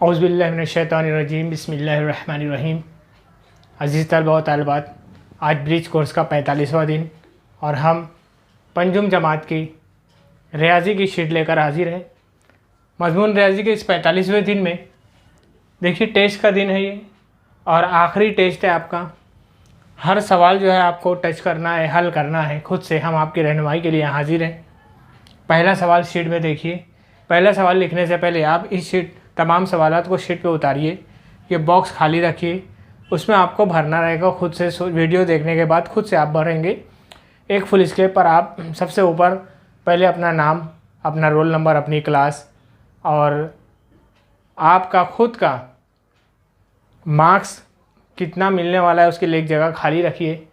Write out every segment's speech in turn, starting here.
औज़ुबिल्लाहिमिनश्शैतानिर्रजीम बिस्मिल्लाहिर्रहमानिर्रहीम। अज़ीज़ तलबा व तालिबात, आज ब्रिज कोर्स का 45वां दिन और हम पंजुम जमात की रियाजी की शीट लेकर हाजिर हैं। मज़मून रियाजी के इस 45वें दिन में देखिए टेस्ट का दिन है ये और आखिरी टेस्ट है आपका। हर सवाल जो है आपको टच करना है, हल करना है खुद से। हम आपकी रहनुमाई के लिए हाजिर हैं। पहला सवाल शीट में देखिए। पहला सवाल लिखने से पहले आप इस शीट तमाम सवालात को शीट पे उतारिए। ये बॉक्स खाली रखिए, उसमें आपको भरना रहेगा खुद से। वीडियो देखने के बाद खुद से आप भरेंगे। एक फुल स्केप पर आप सबसे ऊपर पहले अपना नाम, अपना रोल नंबर, अपनी क्लास और आपका खुद का मार्क्स कितना मिलने वाला है उसके लिए एक जगह खाली रखिए।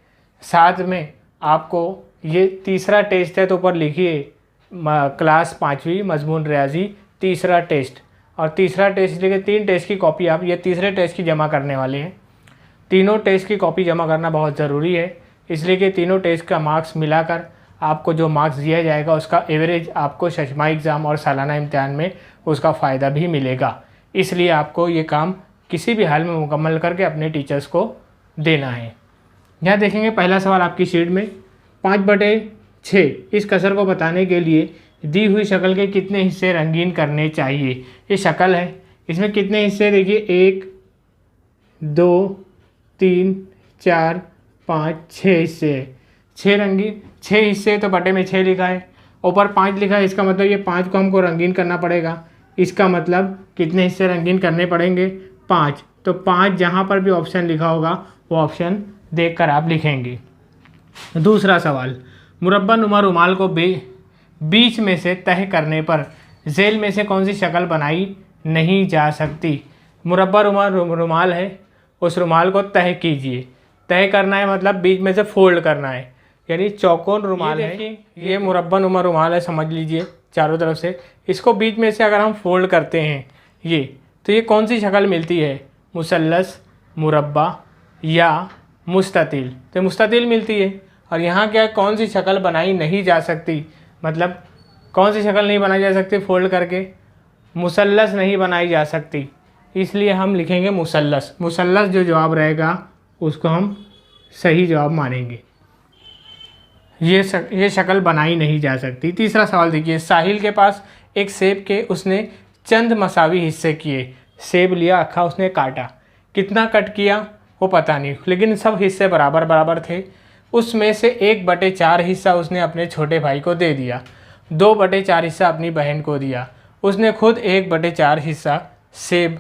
साथ में आपको ये तीसरा टेस्ट है तो ऊपर लिखिए क्लास 5वीं मज़मून रियाजी तीसरा टेस्ट। और तीसरा टेस्ट लिखे 3 टेस्ट की कॉपी आप ये तीसरे टेस्ट की जमा करने वाले हैं। तीनों टेस्ट की कॉपी जमा करना बहुत ज़रूरी है, इसलिए कि तीनों टेस्ट का मार्क्स मिलाकर आपको जो मार्क्स दिया जाएगा उसका एवरेज आपको शशमा एग्ज़ाम और सालाना इम्तिहान में उसका फ़ायदा भी मिलेगा। इसलिए आपको ये काम किसी भी हाल में मुकम्मल करके अपने टीचर्स को देना है। यहाँ देखेंगे पहला सवाल आपकी शीट में 5/6 इस कसर को बताने के लिए दी हुई शक्ल के कितने हिस्से रंगीन करने चाहिए। ये शक्ल है, इसमें कितने हिस्से देखिए 1 2 3 4 5 6 हिस्से है। 6 हिस्से तो बटे में 6 लिखा है, ऊपर 5 लिखा है। इसका मतलब ये 5 को हमको रंगीन करना पड़ेगा। इसका मतलब कितने हिस्से रंगीन करने पड़ेंगे 5। तो 5 जहाँ पर भी ऑप्शन लिखा होगा वो ऑप्शन देखकर आप लिखेंगे। दूसरा सवाल, मुरब्बा नुमा रुमाल को बीच में से तह करने पर झेल में से कौन सी शक्ल बनाई नहीं जा सकती। मुरब्बा रुमाल है, उस रुमाल को तह कीजिए। तह करना है मतलब बीच में से फोल्ड करना है, यानी चौकोन रुमाल है। ये मुरब्बा नुमा रुमाल है, समझ लीजिए चारों तरफ से। इसको बीच में से अगर हम फोल्ड करते हैं ये, तो ये कौन सी शक्ल मिलती है, मुसल्लस, मुरब्बा या मुस्ततिल। तो मुस्ततिल मिलती है। और यहाँ क्या कौन सी शक्ल बनाई नहीं जा सकती, मतलब कौन सी शक्ल नहीं बनाई जा सकती फोल्ड करके, मुसल्लस नहीं बनाई जा सकती। इसलिए हम लिखेंगे मुसल्लस। मुसल्लस जो जवाब रहेगा उसको हम सही जवाब मानेंगे। ये शक्ल बनाई नहीं जा सकती। तीसरा सवाल देखिए, साहिल के पास एक सेब के उसने चंद मसावी हिस्से किए। सेब लिया अक्खा, उसने काटा। कितना कट किया वो पता नहीं, लेकिन सब हिस्से बराबर बराबर थे। उसमें से 1/4 हिस्सा उसने अपने छोटे भाई को दे दिया। 2/4 हिस्सा अपनी बहन को दिया। उसने खुद 1/4 हिस्सा सेब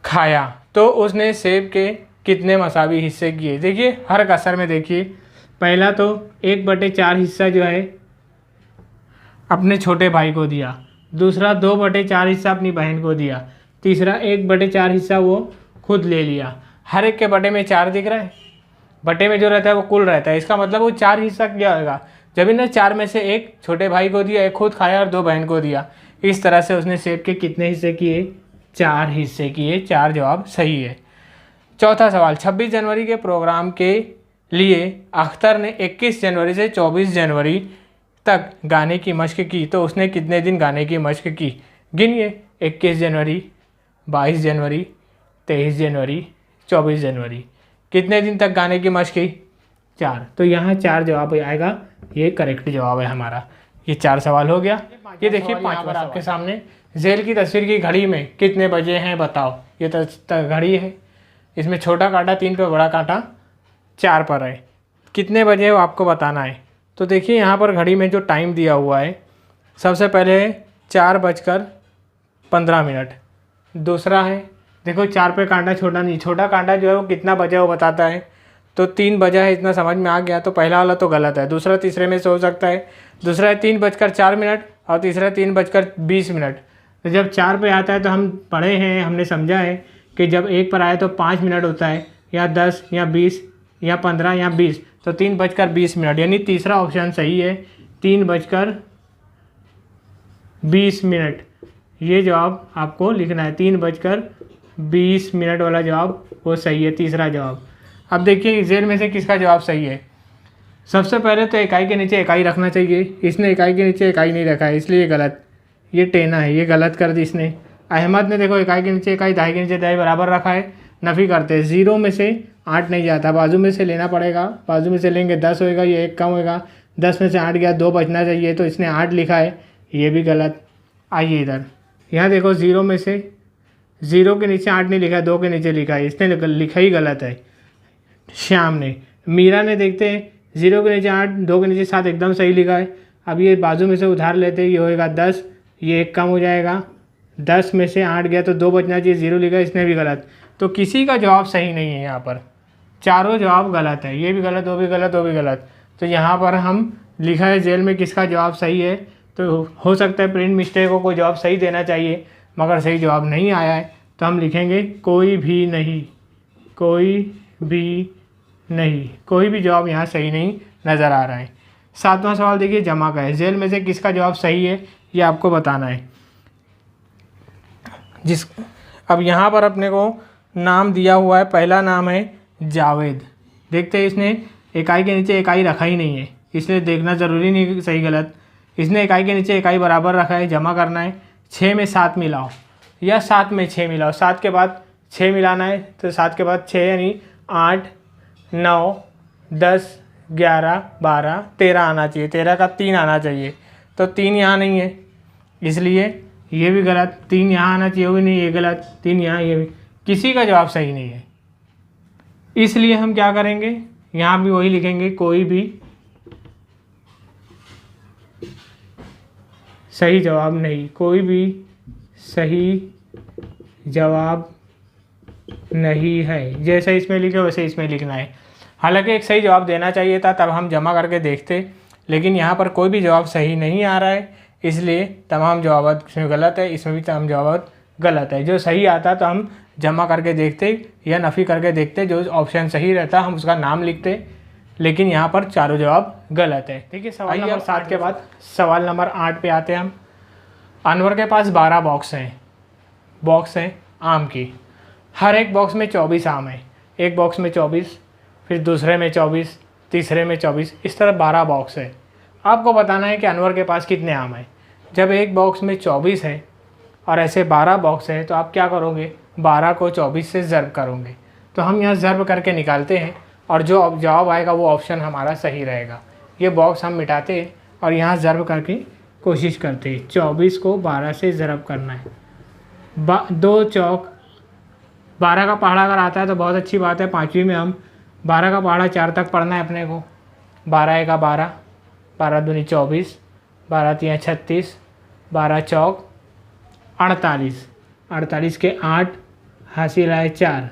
खाया। तो उसने सेब के कितने मसावी हिस्से किए। देखिए हर कसर में देखिए, पहला तो 1/4 हिस्सा जो है अपने छोटे भाई को दिया, दूसरा 2/4 हिस्सा अपनी बहन को दिया, तीसरा 1/4 हिस्सा वो खुद ले लिया। हर एक के बटे में 4 दिख रहा है। बटे में जो रहता है वो कुल रहता है। इसका मतलब वो 4 हिस्सा क्या होगा, जब इन्हें 4 में से 1 छोटे भाई को दिया, 1 खुद खाया और 2 बहन को दिया। इस तरह से उसने सेब के कितने हिस्से किए, 4 हिस्से किए। 4 जवाब सही है। चौथा सवाल, 26 जनवरी के प्रोग्राम के लिए अख्तर ने 21 जनवरी से 24 जनवरी तक गाने की मशक की। तो उसने कितने दिन गाने की मशक की, गिनिए। 21 जनवरी, 22 जनवरी, 23 जनवरी, 24 जनवरी, कितने दिन तक गाने की मशक की, 4। तो यहाँ 4 जवाब आएगा, ये करेक्ट जवाब है हमारा। ये 4 सवाल हो गया। ये देखिए 5वां आपके सामने, झेल की तस्वीर की घड़ी में कितने बजे हैं बताओ। ये घड़ी है, इसमें छोटा कांटा 3 पे, बड़ा कांटा 4 पर है। कितने बजे है वो आपको बताना है। तो देखिए यहाँ पर घड़ी में जो टाइम दिया हुआ है, सबसे पहले 4:15। दूसरा है, देखो 4 पे कांटा छोटा नहीं, छोटा कांटा जो है वो कितना बजा वो बताता है। तो 3 बजा है, इतना समझ में आ गया। तो पहला वाला तो गलत है, दूसरा तीसरे में से हो सकता है। दूसरा है 3:04 और तीसरा 3:20। तो जब 4 पे आता है तो हम पढ़े हैं, हमने समझा है कि जब 1 पर आए तो 5 मिनट होता है, या 10 या 20 या 15 या 20। तो 3:20, यानी तीसरा ऑप्शन सही है, 3:20। ये जवाब आपको लिखना है, 3:20 वाला जवाब वो सही है, तीसरा जवाब। अब देखिए जेल में से किसका जवाब सही है। सबसे पहले तो इकाई के नीचे इकाई रखना चाहिए, इसने इकाई के नीचे इकाई नहीं रखा है, इसलिए गलत। ये टेना है, ये गलत कर दी इसने। अहमद ने देखो इकाई के नीचे इकाई, दहाई के नीचे दहाई बराबर रखा है, नफ़ी करते हैं। 0 में से 8 नहीं जाता, बाजू में से लेना पड़ेगा, बाजू में से लेंगे 10 होएगा, ये 1 कम होएगा, 10 में से 8 गया, 2 बचना चाहिए, तो इसने 8 लिखा है, ये भी गलत। आइए इधर, यहाँ देखो 0 में से 0 के नीचे 8 नहीं लिखा है, 2 के नीचे लिखा है, इसने लिखा ही गलत है श्याम ने। मीरा ने देखते हैं 0 के नीचे 8, 2 के नीचे 7 एकदम सही लिखा है। अब ये बाजू में से उधार लेते हैं, ये होएगा 10, ये 1 कम हो जाएगा, 10 में से 8 गया तो 2 बचना चाहिए, 0 लिखा है, इसने भी गलत। तो किसी का जवाब सही नहीं है यहाँ पर, चारों जवाब गलत है, ये भी गलत, वो भी गलत, वो भी गलत। तो यहाँ पर हम लिखा है जेल में किसका जवाब सही है, तो हो सकता है प्रिंट मिस्टेक हो, कोई जवाब सही देना चाहिए मगर सही जवाब नहीं आया है, तो हम लिखेंगे कोई भी नहीं, कोई भी नहीं, कोई भी जवाब यहाँ सही नहीं नज़र आ रहा है। 7वां सवाल देखिए, जमा का है, जेल में से किसका जवाब सही है ये आपको बताना है। अब यहाँ पर अपने को नाम दिया हुआ है, पहला नाम है जावेद। देखते हैं इसने इकाई के नीचे इकाई रखा ही नहीं है, इसलिए देखना ज़रूरी नहीं कि सही गलत। इसने इकाई के नीचे इकाई बराबर रखा है, जमा करना है। 6 में 7 मिलाओ या 7 में 6 मिलाओ, 7 के बाद 6 मिलाना है, तो 7 के बाद 6 यानी 8, 9, 10, 11, 12, 13 आना चाहिए, 13 का 3 आना चाहिए, तो 3 यहाँ नहीं है, इसलिए ये भी गलत। 3 यहाँ आना चाहिए, वो भी नहीं, ये गलत। 3 यहाँ, ये भी, किसी का जवाब सही नहीं है, इसलिए हम क्या करेंगे, यहाँ भी वही लिखेंगे, कोई भी सही जवाब नहीं, कोई भी सही जवाब नहीं है। जैसे इसमें लिखे वैसे इसमें लिखना है। हालांकि एक सही जवाब देना चाहिए था, तब हम जमा करके देखते, लेकिन यहाँ पर कोई भी जवाब सही नहीं आ रहा है, इसलिए तमाम जवाब इसमें गलत है, इसमें भी तमाम जवाब गलत है। जो सही आता तो हम जमा करके देखते या नफ़ी करके देखते, जो ऑप्शन सही रहता हम उसका नाम लिखते, लेकिन यहाँ पर चारों जवाब गलत है। ठीक है, सवाल नंबर 7 के बाद सवाल नंबर 8 पे आते हैं हम। अनवर के पास 12 बॉक्स हैं आम की, हर एक बॉक्स में 24 आम है, एक बॉक्स में 24, फिर दूसरे में 24, तीसरे में 24, इस तरह 12 बॉक्स है। आपको बताना है कि अनवर के पास कितने आम हैं। जब एक बॉक्स में 24 है और ऐसे 12 बॉक्स है, तो आप क्या करोगे, 12 को 24 से ज़र्ब करोगे। तो हम यहाँ ज़र्ब करके निकालते हैं और जो जवाब आएगा वो ऑप्शन हमारा सही रहेगा। ये बॉक्स हम मिटाते हैं और यहाँ ज़र्ब करके कोशिश करते हैं। 24 को 12 से ज़र्ब करना है, 2 चौक 12 का पहाड़ा अगर आता है तो बहुत अच्छी बात है। 5वीं में हम 12 का पहाड़ा 4 तक पढ़ना है अपने को। 12 एका 12, 12 दूनी 24, 12 तिया 36, 12 चौक 48, 48 के 8 हासिल आए 4,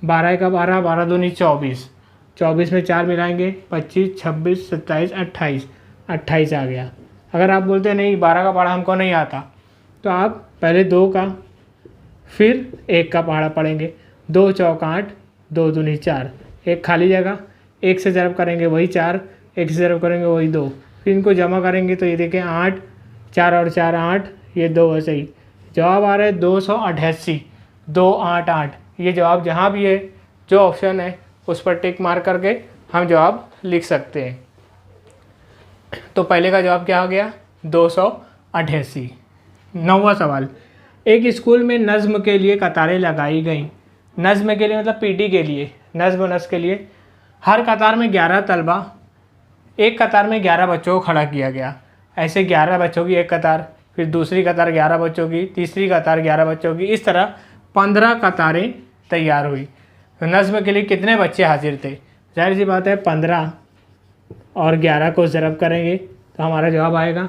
12 एका 12, 12 दूनी 24, 24 में 4 मिलाएंगे 25, 26, 27, 28, 28 आ गया। अगर आप बोलते हैं नहीं 12 का पहाड़ा हमको नहीं आता, तो आप पहले 2 का फिर 1 का पहाड़ा पढ़ेंगे। 2 चौक 8, 2 दूनी 4, एक खाली जगह, 1 से ज़रब करेंगे वही 4, 1 से ज़रब करेंगे वही 2, फिर इनको जमा करेंगे तो ये देखें 8, 4 और 4 8, ये 2 है सही। जवाब आ रहा है 288, 288। ये जवाब जहाँ भी है जो ऑप्शन है उस पर टिक मार करके हम जवाब लिख सकते हैं। तो पहले का जवाब क्या हो गया, 288। 9वां सवाल, एक स्कूल में नज़्म के लिए कतारें लगाई गईं। नज़्म के लिए मतलब पीटी के लिए, नज़्म नस्र के लिए हर कतार में 11 तलबा, एक कतार में 11 बच्चों को खड़ा किया गया। ऐसे 11 बच्चों की एक कतार, फिर दूसरी कतार 11 बच्चों की, तीसरी कतार 11 बच्चों की, इस तरह 15 कतारें तैयार हुई। तो नज़्म के लिए कितने बच्चे हाजिर थे, जाहिर सी बात है 15 और 11 को ज़रब करेंगे तो हमारा जवाब आएगा।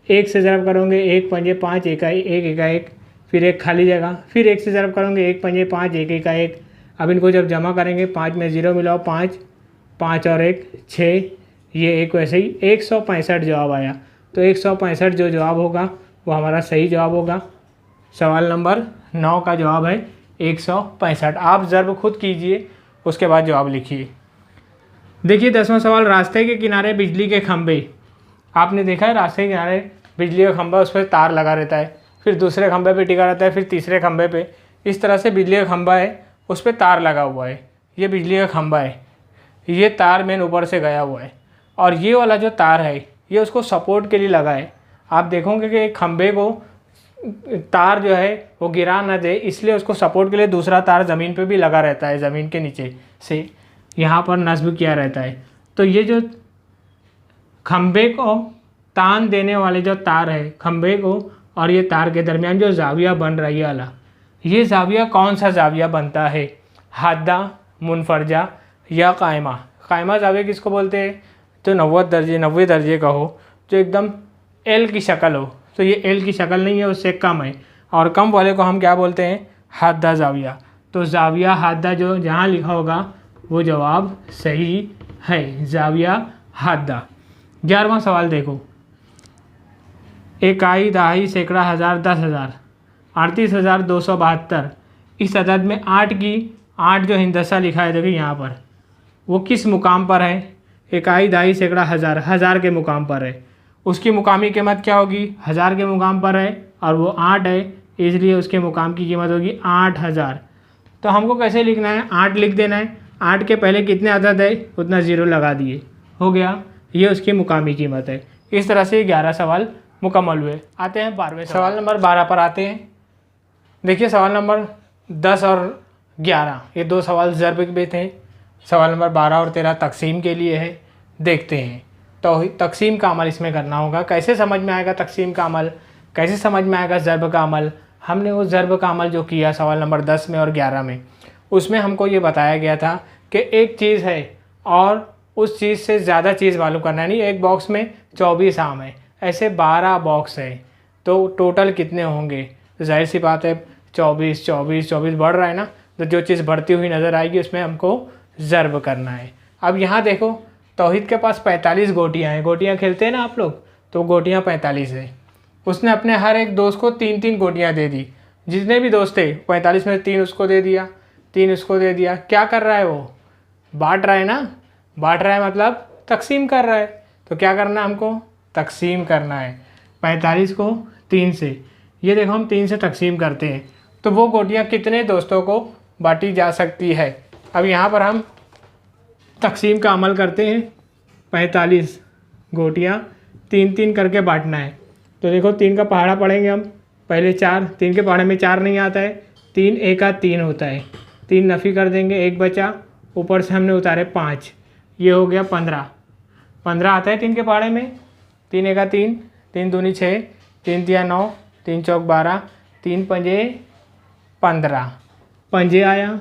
1 से ज़रब करोगे 1 पंजे 5, 1 एका 1, फिर एक खाली जगह, फिर 1 से ज़रब करोगे 1 पंजे 5, 1 एका 1। अब इनको जब जमा करेंगे 5 में 0 मिलाओ 5, 5 और 1 6, ये एक वैसे ही 165 जवाब आया। तो 165 जो जवाब होगा वो हमारा सही जवाब होगा। सवाल नंबर 9 का जवाब है 165। आप ज़रब खुद कीजिए, उसके बाद जवाब लिखिए। देखिए 10वां सवाल, रास्ते के किनारे बिजली के खंभे। आपने देखा है रास्ते के किनारे बिजली का खंभा, उस पर तार लगा रहता है, फिर दूसरे खंभे पे टिका रहता है, फिर तीसरे खंभे पे, इस तरह से बिजली का खंभा है, उस पर तार लगा हुआ है। ये बिजली का खंभा है, ये तार मेन ऊपर से गया हुआ है और ये वाला जो तार है ये उसको सपोर्ट के लिए लगा है। आप देखोगे कि खंभे को तार जो है वो गिरा ना दे, इसलिए उसको सपोर्ट के लिए दूसरा तार ज़मीन पे भी लगा रहता है, ज़मीन के नीचे से यहाँ पर नस्ब किया रहता है। तो ये जो खंबे को तान देने वाले जो तार है, खंबे को और ये तार के दरमियान जो जाविया बन रही है वाला, ये जाविया कौन सा जाविया बनता है? हादा, मुनफरजा या कायमा। कायमा जाविया किसको बोलते हैं? जो 90 दर्जे का हो, जो एकदम एल की शक्ल हो। तो ये एल की शक्ल नहीं है, उससे कम है, और कम वाले को हम क्या बोलते हैं? हादा जाविया। तो जाविया हादा जो जहाँ लिखा होगा वो जवाब सही है, जाविया हादा। 11वां सवाल देखो, इकाई, दहाई, सैकड़ा, हज़ार, 10,000, 38,272। इस अदद में 8 जो हिंदसा लिखा है, देखिए यहाँ पर, वो किस मुकाम पर है? इकाई, दहाई, सैकड़ा, हज़ार, हज़ार के मुकाम पर है। उसकी मुकामी कीमत क्या होगी? हज़ार के मुकाम पर है और वो 8 है, इसलिए उसके मुकाम की कीमत होगी 8,000। तो हमको कैसे लिखना है? 8 लिख देना है, 8 के पहले कितने अदद है उतना 0 लगा दिए, हो गया, ये उसकी मुकामी कीमत है। इस तरह से 11 सवाल मुकम्मल हुए। आते हैं 12वें सवाल नंबर 12 पर आते हैं। देखिए सवाल नंबर 10 और 11 ये 2 सवाल ज़र्ब के थे। सवाल नंबर 12 और 13 तकसीम के लिए है। देखते हैं तो तकसीम का अमल इसमें करना होगा। कैसे समझ में आएगा तकसीम का अमल, कैसे समझ में आएगा ज़र्ब का अमल? हमने वो ज़र्ब का अमल जो किया सवाल नंबर 10 में और 11 में, उसमें हमको ये बताया गया था कि एक चीज़ है और उस चीज़ से ज़्यादा चीज़ मालूम करना है। नहीं, एक बॉक्स में 24 आम है, ऐसे 12 बॉक्स है, तो टोटल कितने होंगे? तो जाहिर सी बात है 24 बढ़ रहा है ना, तो जो चीज़ बढ़ती हुई नज़र आएगी उसमें हमको ज़र्ब करना है। अब यहाँ देखो, तौहीद के पास 45 गोटियाँ हैं। गोटियाँ खेलते हैं ना आप लोग, तो गोटियाँ 45 है। उसने अपने हर एक दोस्त को 3-3 गोटियाँ दे दी। जितने भी दोस्त थे 45 में 3 उसको दे दिया, 3 उसको दे दिया। क्या कर रहा है वो? बांट रहा है ना, बांट रहा है मतलब तकसीम कर रहा है। तो क्या करना है हमको? तकसीम करना है 45 को 3 से। ये देखो हम 3 से तकसीम करते हैं तो वो गोटियाँ कितने दोस्तों को बांटी जा सकती है? अब यहाँ पर हम तकसीम का अमल करते हैं। 45 गोटियाँ 3-3 करके बांटना है। तो देखो 3 का पहाड़ा पढ़ेंगे हम, पहले 4, 3 के पहाड़े में 4 नहीं आता है, 3 एका 3 होता है, 3 नफ़ी कर देंगे, 1 बचा, ऊपर से हमने उतारे 5, ये हो गया 15 आता है 3 के पहाड़े में। 3 एका 3, 3 दूनी 6, 3 तिया 9, 3 चौक 12, 3 पंजे 15, पंजे आया,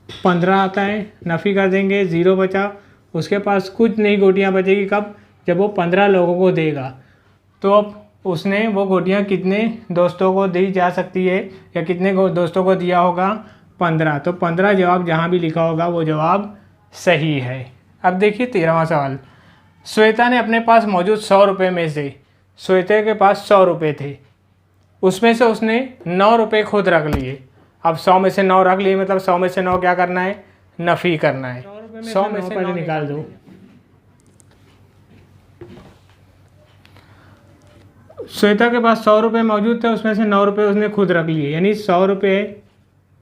15 आता है, नफ़ी कर देंगे, 0 बचा, उसके पास कुछ नहीं गोटियाँ बचेगी। कब? जब वो 15 लोगों को देगा। तो अब उसने वो गोटियाँ कितने दोस्तों को दी जा सकती है या कितने दोस्तों को दिया होगा? 15। तो 15 जवाब जहाँ भी लिखा होगा वो जवाब सही है। अब देखिए 13वां सवाल। श्वेता ने अपने पास मौजूद 100 रुपये में से, श्वेता के पास 100 रुपये थे, उसमें से उसने 9 रुपये खुद रख लिए। अब 100 में से 9 रख लिए, मतलब 100 में से 9 क्या करना है? नफ़ी करना है। 100 में से 9 निकाल दो। श्वेता के पास 100 रुपये मौजूद थे, उसमें से 9 रुपये उसने खुद रख लिए, यानी 100 रुपये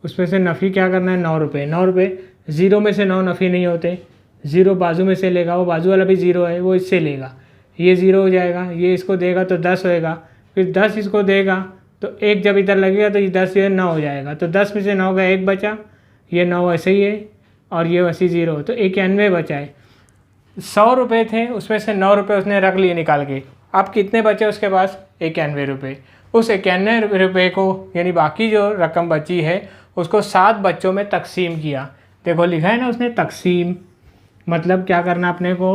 उसमें से नफ़ी क्या करना है? 9 रुपये। 9 रुपये 0 में से 9 नफ़ी नहीं होते, 0 बाजू में से लेगा, वो बाजू वाला भी 0 है, वो इससे लेगा, ये 0 हो जाएगा, ये इसको देगा तो 10 होएगा, फिर 10 इसको देगा तो 1 जब इधर लगेगा तो ये 10 ये 9 हो जाएगा। तो 10 में से 9 का 1 बचा, ये 9 ऐसे ही है और ये वैसे 0, तो 91 बचा है। 100 रुपये थे, उसमें से 9 रुपये उसने रख लिए निकाल के। अब कितने बचे उसके पास? 91 रुपये। उस 91 रुपये को, यानी बाकी जो रकम बची है, उसको 7 बच्चों में तकसीम किया। देखो लिखा है ना उसने तकसीम, मतलब क्या करना अपने को?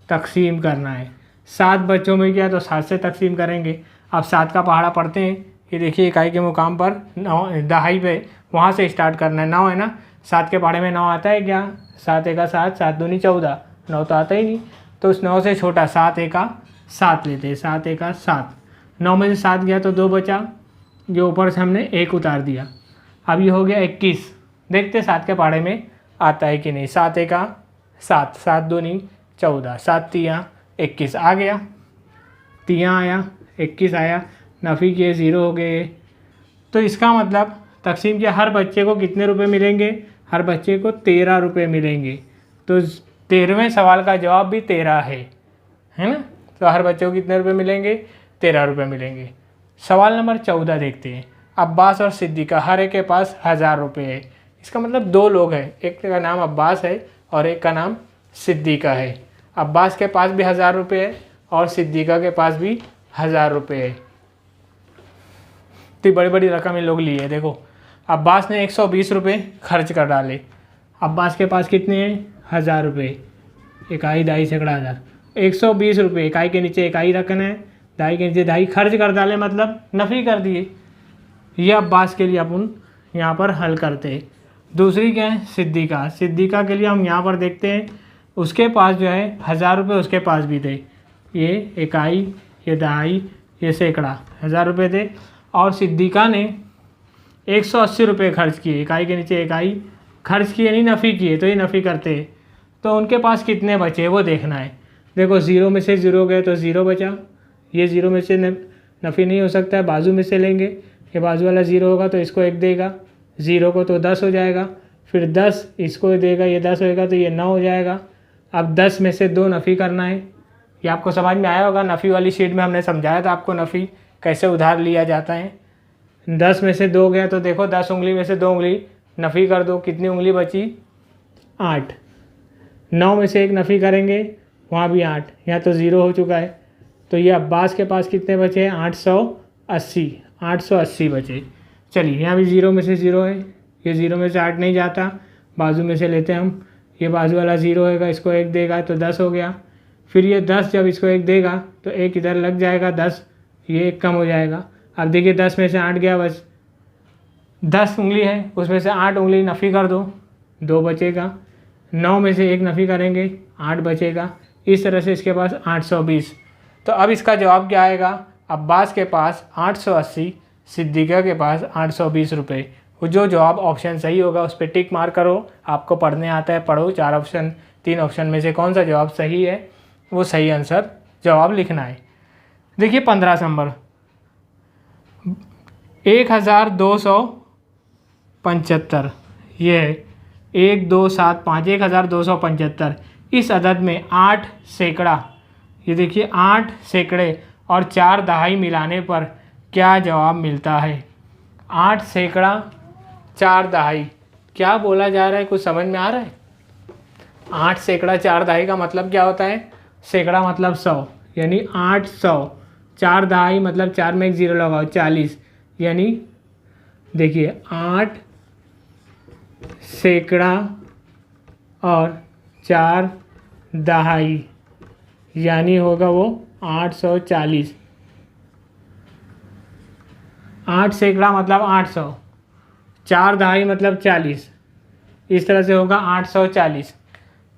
तकसीम करना है। 7 बच्चों में किया तो 7 से तकसीम करेंगे। अब 7 का पहाड़ा पढ़ते हैं। ये देखिए इकाई के मुकाम पर 9, दहाई पे वहाँ से स्टार्ट करना है। 9 है ना, 7 के पहाड़े में 9 आता है क्या? 7 एका 7, 7 दूनी 14, 9 तो आता ही नहीं। तो उस 9 से छोटा 7 एका 7 लेते हैं, 7 एका 7। 9 में से 7 गया तो 2 बचा, जो ऊपर से हमने 1 उतार दिया। अब ये हो गया 21। देखते 7 के पहाड़े में आता है कि नहीं। 7 एका 7, 7 दूनी 14, 7 तिया 21 आ गया, तिया आया, 21 आया, नफ़ी किए 0 हो गए। तो इसका मतलब तकसीम किया, हर बच्चे को कितने रुपए मिलेंगे? हर बच्चे को 13 रुपये मिलेंगे। तो 13वें सवाल का जवाब भी 13 है ना? तो हर बच्चे को कितने रुपए मिलेंगे? 13 रुपये मिलेंगे। सवाल नंबर 14 देखते हैं। अब्बास और सिद्दीक़ा हर एक के पास 1000 रुपये है। इसका मतलब 2 लोग हैं, एक का नाम अब्बास है और एक का नाम सिद्दीक़ा है। अब्बास के पास भी 1000 रुपये है और सिद्दीक़ा के पास भी 1000 रुपये है। तो बड़ी बड़ी रकम इन लोग लिए। देखो, अब्बास ने 120 रुपये खर्च कर डाले। अब्बास के पास कितने हैं? 1000 रुपये। इकाई, दाई, सैकड़ा, हज़ार। 120 रुपये, इकाई के नीचे इकाई रखना है, दाई के नीचे दाई, खर्च कर डाले मतलब नफ़ी कर दिए। ये अब्बास के लिए अपन यहाँ पर हल करते हैं। दूसरी क्या है? सिद्दीक़ा। सिद्दीक़ा के लिए हम यहाँ पर देखते हैं, उसके पास जो है 1000 रुपये उसके पास भी थे। ये इकाई, ये दहाई, ये सैकड़ा, 1000 रुपये थे। और सिद्दीक़ा ने 180 रुपये खर्च किए, इकाई के नीचे इकाई खर्च किए, नहीं नफ़ी किए, तो ये नफ़ी करते हैं। तो उनके पास कितने बचे वो देखना है। देखो, 0 में से 0 गए तो 0 बचा। ये 0 में से नफ़ी नहीं हो सकता है, बाजू में से लेंगे। ये बाजू वाला 0 होगा तो इसको 1 देगा, 0 को तो 10 हो जाएगा। फिर 10 इसको देगा, ये 10 होएगा तो ये 9 हो जाएगा। अब 10 में से 2 नफ़ी करना है। ये आपको समझ में आया होगा, नफ़ी वाली शीट में हमने समझाया था आपको नफ़ी कैसे उधार लिया जाता है। 10 में से 2 गया तो देखो 10 उंगली में से 2 उंगली नफ़ी कर दो, कितनी उंगली बची? 8। 9 में से 1 नफ़ी करेंगे, वहाँ भी 8, यहाँ तो 0 हो चुका है। तो ये अब्बास के पास कितने बचे? 880। 880 बचे। चलिए, यहाँ भी 0 में से 0 है, ये 0 में से 8 नहीं जाता, बाजू में से लेते हैं हम। ये बाजू वाला 0 होगा, इसको 1 देगा तो 10 हो गया। फिर ये 10 जब इसको 1 देगा तो 1 इधर लग जाएगा, 10 ये 1 कम हो जाएगा। अब देखिए 10 में से 8 गया, बस 10 उंगली है, उसमें से 8 उंगली नफ़ी कर दो, 2 बचेगा। 9 में से 1 नफ़ी करेंगे, 8 बचेगा। इस तरह से इसके पास 820। तो अब इसका जवाब क्या आएगा? अब्बास के पास 880, सिद्दीक़ा के पास 820 रुपये। जो जवाब ऑप्शन सही होगा उस पर टिक मार करो। आपको पढ़ने आता है, पढ़ो। 4 ऑप्शन 3 ऑप्शन में से कौन सा जवाब सही है वो सही आंसर जवाब लिखना है। देखिए 15 नंबर, 1275, ये है 1 2 7 5, 1275। इस अदद में 8 सैकड़ा, ये देखिए 8 सैकड़े और 4 दहाई मिलाने पर क्या जवाब मिलता है? 8 सैकड़ा 4 दहाई, क्या बोला जा रहा है? कुछ समझ में आ रहा है? 8 सैकड़ा 4 दहाई का मतलब क्या होता है? सैकड़ा मतलब 100, यानी 800। 4 दहाई मतलब 4 में एक 0 लगाओ, 40, यानी देखिए 8 सैकड़ा और 4 दहाई, यानी होगा वो 840। 8 सैकड़ा मतलब 800, 4 दहाई मतलब 40, इस तरह से होगा 840।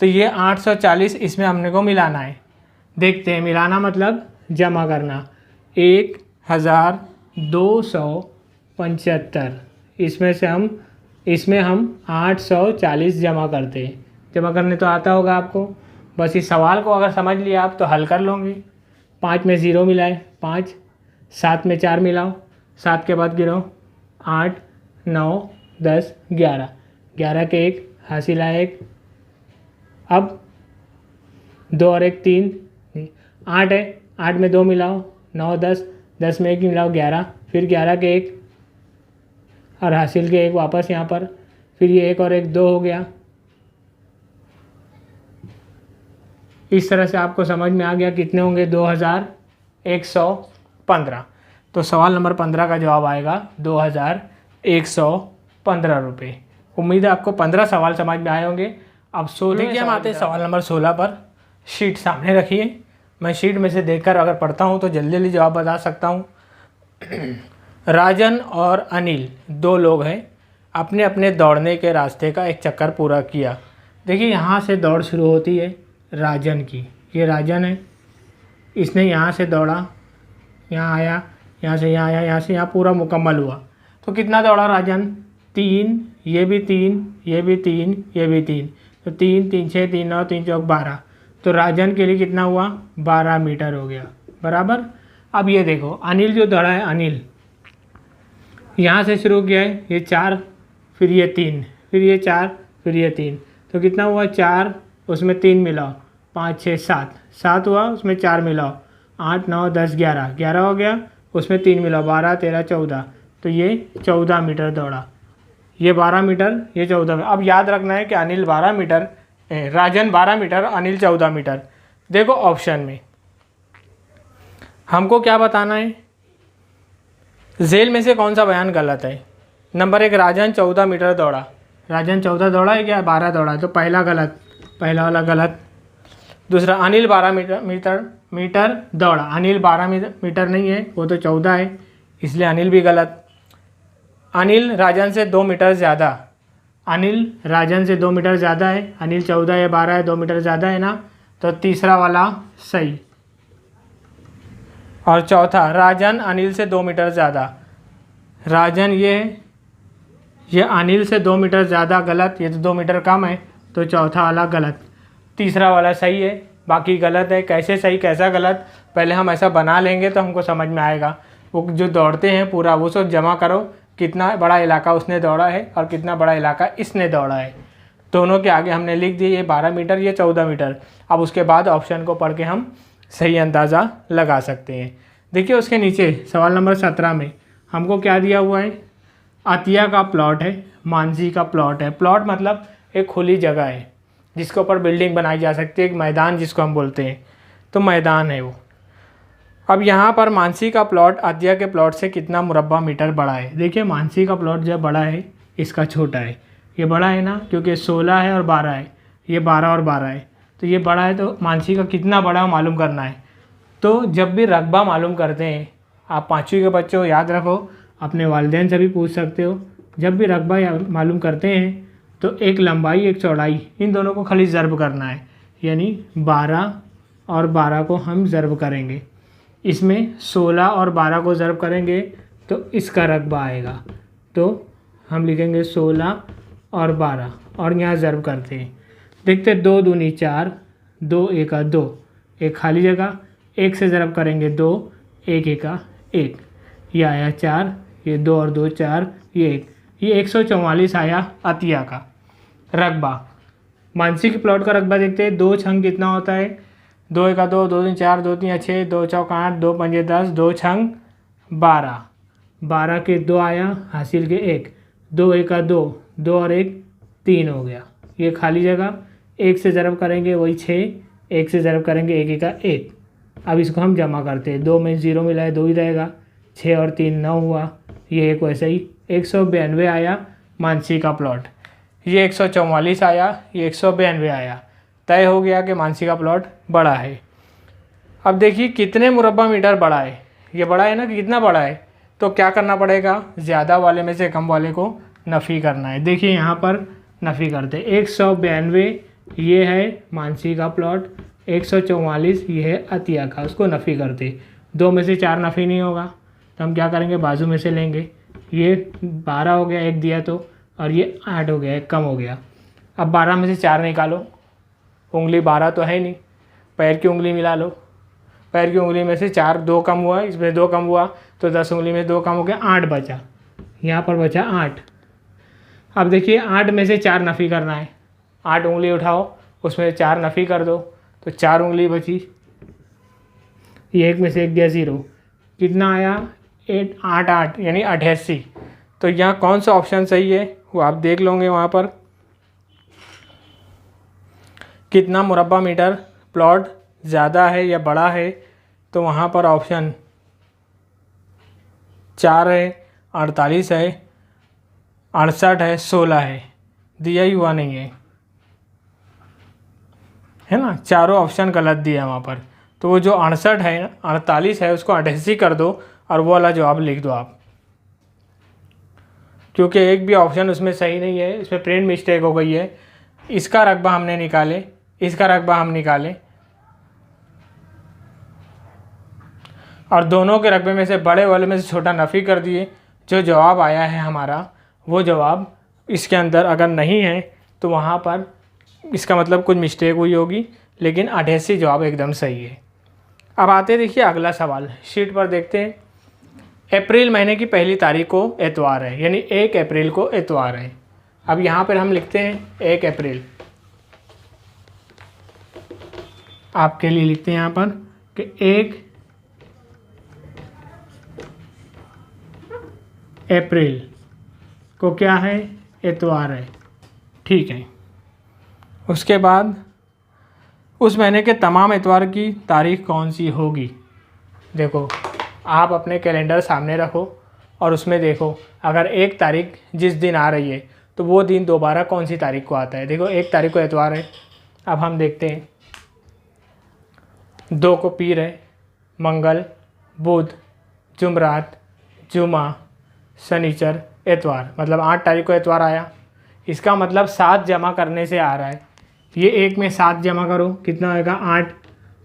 तो ये 840 इसमें हमने को मिलाना है। देखते हैं, मिलाना मतलब जमा करना। 1275, इसमें हम 840 जमा करते हैं। जमा करने तो आता होगा आपको, बस इस सवाल को अगर समझ लिया आप तो हल कर लोगे। 5 में 0 मिलाए 5, 7 में 4 मिलाओ, 7 के बाद गिरो 8 9 10 11, 11 के 1 हासिल आया 1। अब 2 और 1 3, 8 है, 8 में 2 मिलाओ 9 10, 10 में 1 मिलाओ 11, फिर 11 के 1 और हासिल के 1 वापस यहाँ पर, फिर ये 1 और 1 2 हो गया। इस तरह से आपको समझ में आ गया कितने होंगे? 2115। तो सवाल नंबर 15 का जवाब आएगा 2115 रुपये। उम्मीद है आपको 15 सवाल समझ में आए होंगे। अब 16 देखिए हम आते हैं सवाल नंबर 16 पर। शीट सामने रखिए, मैं शीट में से देखकर अगर पढ़ता हूँ तो जल्दी जल्दी जवाब बता सकता हूँ। राजन और अनिल 2 लोग हैं, अपने अपने दौड़ने के रास्ते का एक चक्कर पूरा किया। देखिए यहाँ से दौड़ शुरू होती है राजन की, ये राजन है, इसने यहाँ से दौड़ा, यहाँ आया, यहाँ से यहाँ आया, यहाँ से यहाँ पूरा मुकम्मल हुआ। तो कितना दौड़ा राजन? 3, ये भी 3, ये भी 3, ये भी 3, तो 3 3 6 3 9 3 चौक 12। तो राजन के लिए कितना हुआ? 12 मीटर हो गया, बराबर। अब ये देखो अनिल जो दौड़ा है, अनिल यहाँ से शुरू किया है, ये 4, फिर ये 3, फिर ये 4, फिर ये 3, तो कितना हुआ? 4, उसमें 3 मिलाओ, 5 6 7, 7 हुआ, उसमें 4 मिलाओ, 8 9 10 11, 11 हो गया, उसमें 3 मिला, 12 13 14, तो ये 14 मीटर दौड़ा। ये 12 मीटर, ये 14 मीटर। अब याद रखना है कि अनिल 12 मीटर, राजन 12 मीटर, अनिल 14 मीटर। देखो ऑप्शन में हमको क्या बताना है, झेल में से कौन सा बयान गलत है। नंबर 1, राजन 14 मीटर दौड़ा। राजन 14 दौड़ा है क्या, 12 दौड़ा है, तो पहला गलत, पहला वाला गलत। दूसरा, अनिल 12 मीटर दौड़ा। अनिल 12 मीटर नहीं है, वो तो 14 है, इसलिए अनिल भी गलत। अनिल राजन से 2 मीटर ज़्यादा। अनिल राजन से 2 मीटर ज़्यादा है। अनिल 14 है, 12 है, 2 मीटर ज़्यादा है ना, तो तीसरा वाला सही। और चौथा, राजन अनिल से 2 मीटर ज़्यादा। राजन ये अनिल से 2 मीटर ज़्यादा, गलत। ये तो 2 मीटर कम है, तो चौथा वाला गलत। तीसरा वाला सही है, बाकी गलत है। कैसे सही कैसा गलत, पहले हम ऐसा बना लेंगे तो हमको समझ में आएगा। वो जो दौड़ते हैं पूरा वो सब जमा करो, कितना बड़ा इलाका उसने दौड़ा है और कितना बड़ा इलाका इसने दौड़ा है। दोनों के आगे हमने लिख दिए, ये 12 मीटर, ये 14 मीटर। अब उसके बाद ऑप्शन को पढ़ के हम सही अंदाज़ा लगा सकते हैं। देखिए उसके नीचे सवाल नंबर 17 में हमको क्या दिया हुआ है, अतिया का प्लॉट है, मानसी का प्लॉट है। प्लॉट मतलब एक खुली जगह है जिसके ऊपर बिल्डिंग बनाई जा सकती है, एक मैदान जिसको हम बोलते हैं, तो मैदान है वो। अब यहाँ पर मानसी का प्लॉट अतिया के प्लॉट से कितना मुरब्बा मीटर बड़ा है। देखिए मानसी का प्लॉट जब बड़ा है, इसका छोटा है। ये बड़ा है ना, क्योंकि 16 है और 12 है, ये 12 और 12 है, तो ये बड़ा है, तो मानसी का कितना बड़ा है मालूम करना है। तो जब भी रकबा मालूम करते हैं, आप 5वीं के बच्चों याद रखो, अपने वालिदैन से भी पूछ सकते हो। जब भी रकबा मालूम करते हैं तो एक लंबाई एक चौड़ाई, इन दोनों को खाली ज़र्ब करना है, यानी 12 और 12 को हम ज़र्ब करेंगे। इसमें 16 और 12 को ज़र्ब करेंगे तो इसका रकबा आएगा। तो हम लिखेंगे 16 और 12 और यहाँ ज़र्ब करते हैं। देखते 2 दूनी 4, 2 एका 2, एक खाली जगह, 1 से ज़र्ब करेंगे 2, 1 एका 1, ये आया 4, ये 2 और 2 4, ये 1, ये 144 आया अतिया का रकबा। मानसी के प्लॉट का रकबा देखते हैं, 2 छंग कितना होता है, 2 एका 2, 2 तीन 4, 2 तीन 6, 2 चौक 8, 2 पंजे 10, 2 छंग 12, 12 के 2 आया, हासिल के 1, 2 एका 2, 2 और 1 3 हो गया, ये खाली जगह। 1 से ज़रब करेंगे वही 6, 1 से ज़रब करेंगे 1 एका 1। अब इसको हम जमा करते हैं, 2 में 0 मिला है 2 ही रहेगा, 6 और 3 9 हुआ, ये एक वैसे ही 192 आया मानसी का प्लॉट। ये 144 आया, ये 192 आया। तय हो गया कि मानसी का प्लॉट बड़ा है। अब देखिए कितने मुरब्बा मीटर बड़ा है, ये बड़ा है ना, कि कितना बड़ा है, तो क्या करना पड़ेगा, ज़्यादा वाले में से कम वाले को नफ़ी करना है। देखिए यहाँ पर नफ़ी करते, 192 ये है मानसी का प्लॉट, 144 ये है अतिया का, उसको नफ़ी करते। 2 में से 4 नफ़ी नहीं होगा, तो हम क्या करेंगे, बाजू में से लेंगे। ये 12 हो गया, 1 दिया तो, और ये 8 हो गया, 1 कम हो गया। अब 12 में से 4 निकालो, उंगली 12 तो है नहीं, पैर की उंगली मिला लो, पैर की उंगली में से 4 2 कम हुआ, इसमें 2 कम हुआ, तो 10 उंगली में 2 कम हो गया, 8 बचा, यहाँ पर बचा 8। अब देखिए 8 में से 4 नफ़ी करना है, 8 उंगली उठाओ, उसमें 4 नफ़ी कर दो, तो 4 उंगली बची, ये 1 में से 1 गया 0, कितना आया 8 8 यानी 88। तो यहाँ कौन सा ऑप्शन सही है वो आप देख लोगे, वहाँ पर कितना मुरब्बा मीटर प्लॉट ज़्यादा है या बड़ा है, तो वहाँ पर ऑप्शन 4 है, 48 है, 68 है, 16 है, दिया ही हुआ नहीं है ना, चारों ऑप्शन गलत दिया है वहाँ पर। तो वो जो 68 है 48 है उसको 88 कर दो और वो वाला जवाब लिख दो आप, क्योंकि एक भी ऑप्शन उसमें सही नहीं है, इसमें प्रिंट मिस्टेक हो गई है। इसका रकबा हमने निकाले, इसका रकबा हम निकाले, और दोनों के रकबे में से बड़े वाले में से छोटा नफ़ी कर दिए। जो जवाब आया है हमारा, वो जवाब इसके अंदर अगर नहीं है तो वहाँ पर इसका मतलब कुछ मिस्टेक हुई होगी, लेकिन 88 जवाब एकदम सही है। अब आते देखिए अगला सवाल, शीट पर देखते हैं। अप्रैल महीने की पहली तारीख को एतवार है, यानी 1 अप्रैल को एतवार है। अब यहाँ पर हम लिखते हैं 1 अप्रैल, आपके लिए लिखते हैं यहाँ पर कि 1 अप्रैल को क्या है, इतवार है, ठीक है। उसके बाद उस महीने के तमाम इतवार की तारीख कौन सी होगी। देखो आप अपने कैलेंडर सामने रखो और उसमें देखो अगर एक तारीख जिस दिन आ रही है तो वो दिन दोबारा कौन सी तारीख को आता है। देखो 1 तारीख को इतवार है, अब हम देखते हैं 2 को पीर है, मंगल, बुध, जुमरात, जुमा, शनिचर, इतवार, मतलब 8 तारीख को इतवार आया। इसका मतलब 7 जमा करने से आ रहा है। ये एक में 7 जमा करो कितना होएगा 8,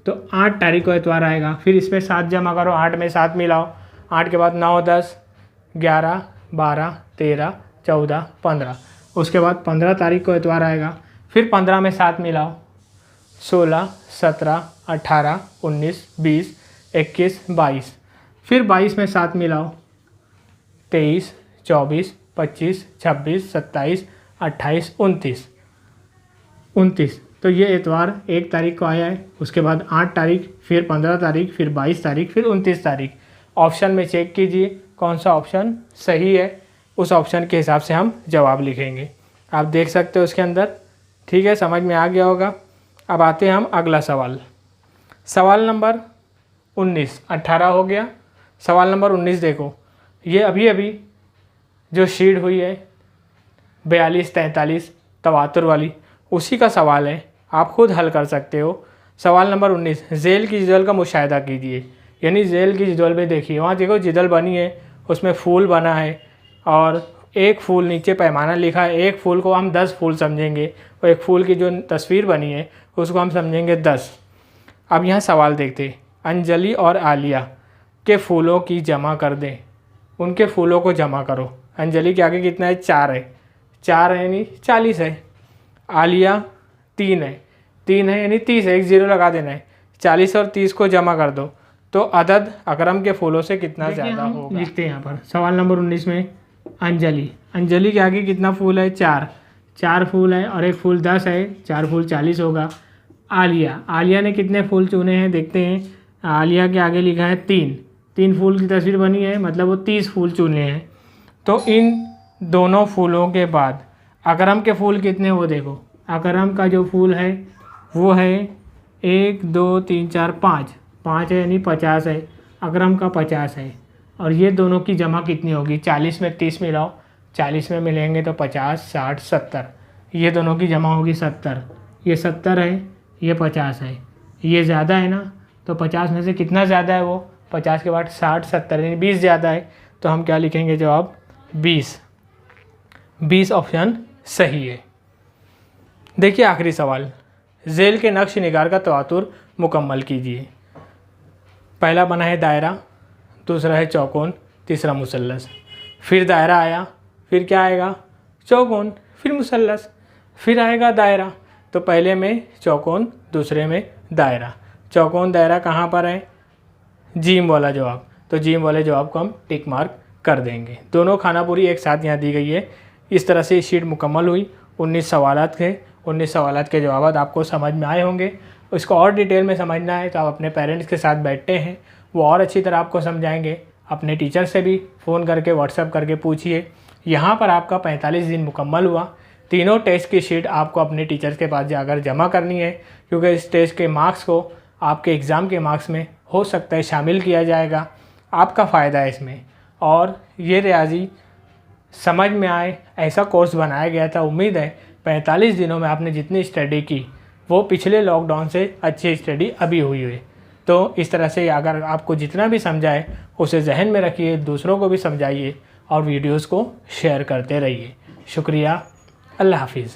तो 8 तारीख को इतवार आएगा। फिर इसमें 7 जमा करो, 8 में 7 मिलाओ, 8 के बाद 9, 10, 11, 12, 13, 14, 15, उसके बाद 15 तारीख को इतवार आएगा। फिर 15 में 7 मिलाओ, 16, 17, 18, 19, 20, 21, 22, फिर 22 में 7 मिलाओ, 23, 24, 25, 26, 27, 28, 29, तो ये इतवार 1 तारीख को आया है। उसके बाद 8 तारीख, फिर 15 तारीख, फिर 22 तारीख, फिर 29 तारीख। ऑप्शन में चेक कीजिए कौन सा ऑप्शन सही है, उस ऑप्शन के हिसाब से हम जवाब लिखेंगे। आप देख सकते हो उसके अंदर, ठीक है, समझ में आ गया होगा। अब आते हैं हम अगला सवाल, सवाल नंबर 19, 18 हो गया। सवाल नंबर 19 देखो, ये अभी अभी जो शीट हुई है 42, 43 तवातुर वाली, उसी का सवाल है, आप खुद हल कर सकते हो। सवाल नंबर 19, झेल की जिदल का मुशाहिदा कीजिए। यानी झेल की जिदल में देखिए, वहाँ देखो जिदल बनी है, उसमें फूल बना है और एक फूल नीचे पैमाना लिखा है। एक फूल को हम 10 फूल समझेंगे और एक फूल की जो तस्वीर बनी है उसको हम समझेंगे 10। अब यहाँ सवाल देखते, अंजलि और आलिया के फूलों की जमा कर दें। उनके फूलों को जमा करो। अंजलि के आगे कितना है, 4 है, 4 है यानी 40 है। आलिया 3 है, 3 है यानी 30 है, एक 0 लगा देना है। 40 और 30 को जमा कर दो तो अदद अकरम के फूलों से कितना ज़्यादा होगा। लिखते हैं यहाँ पर सवाल नंबर 19 में, अंजलि के आगे कितना फूल है, 4 फूल है और एक फूल 10 है, 4 फूल 40 होगा। आलिया ने कितने फूल चुने हैं देखते हैं। आलिया के आगे लिखा है 3 फूल की तस्वीर बनी है, मतलब वो 30 फूल चुने हैं। तो इन दोनों फूलों के बाद अकरम के फूल कितने, वो देखो अकरम का जो फूल है वो है 1, 2, 3, 4, 5 है यानी 50 है। अकरम का 50 है और ये दोनों की जमा कितनी होगी, 40 में 30 मिलाओ, 40 में मिलेंगे तो 50, 60, 70, ये दोनों की जमा होगी 70। ये 70 है, ये 50 है, ये ज़्यादा है ना, तो 50 में से कितना ज़्यादा है, वो 50 के बाद 60, 70 यानी 20 ज़्यादा है। तो हम क्या लिखेंगे जवाब 20 ऑप्शन सही है। देखिए आखिरी सवाल, झेल के नक्श निगार का तवातुर मुकम्मल कीजिए। पहला बना है दायरा, दूसरा है चौकोन, तीसरा मुसल्लस। फिर दायरा आया, फिर क्या आएगा, चौकोन, फिर मुसल्लस, फिर आएगा दायरा। तो पहले में चौकोन, दूसरे में दायरा। चौकोन दायरा कहाँ पर है, जीम वाला जवाब, तो जीम वाले जवाब को हम टिक मार्क कर देंगे। दोनों खाना पूरी एक साथ यहाँ दी गई है। इस तरह से शीट मुकम्मल हुई। 19 सवालात थे, 19 सवालात के जवाब आपको समझ में आए होंगे। इसको और डिटेल में समझना है तो आप अपने पेरेंट्स के साथ बैठते हैं, वो और अच्छी तरह आपको समझाएंगे। अपने टीचर से भी फ़ोन करके व्हाट्सएप करके पूछिए। यहाँ पर आपका 45 दिन मुकम्मल हुआ। तीनों टेस्ट की शीट आपको अपने टीचर के पास जाकर जमा करनी है, क्योंकि इस टेस्ट के मार्क्स को आपके एग्ज़ाम के मार्क्स में हो सकता है शामिल किया जाएगा। आपका फ़ायदा है इसमें। और ये रियाजी समझ में आए ऐसा कोर्स बनाया गया था। उम्मीद है 45 दिनों में आपने जितनी स्टडी की वो पिछले लॉकडाउन से अच्छी स्टडी अभी हुई है। तो इस तरह से अगर आपको जितना भी समझाए उसे जहन में रखिए, दूसरों को भी समझाइए और वीडियोस को शेयर करते रहिए। शुक्रिया, अल्लाह हाफिज़।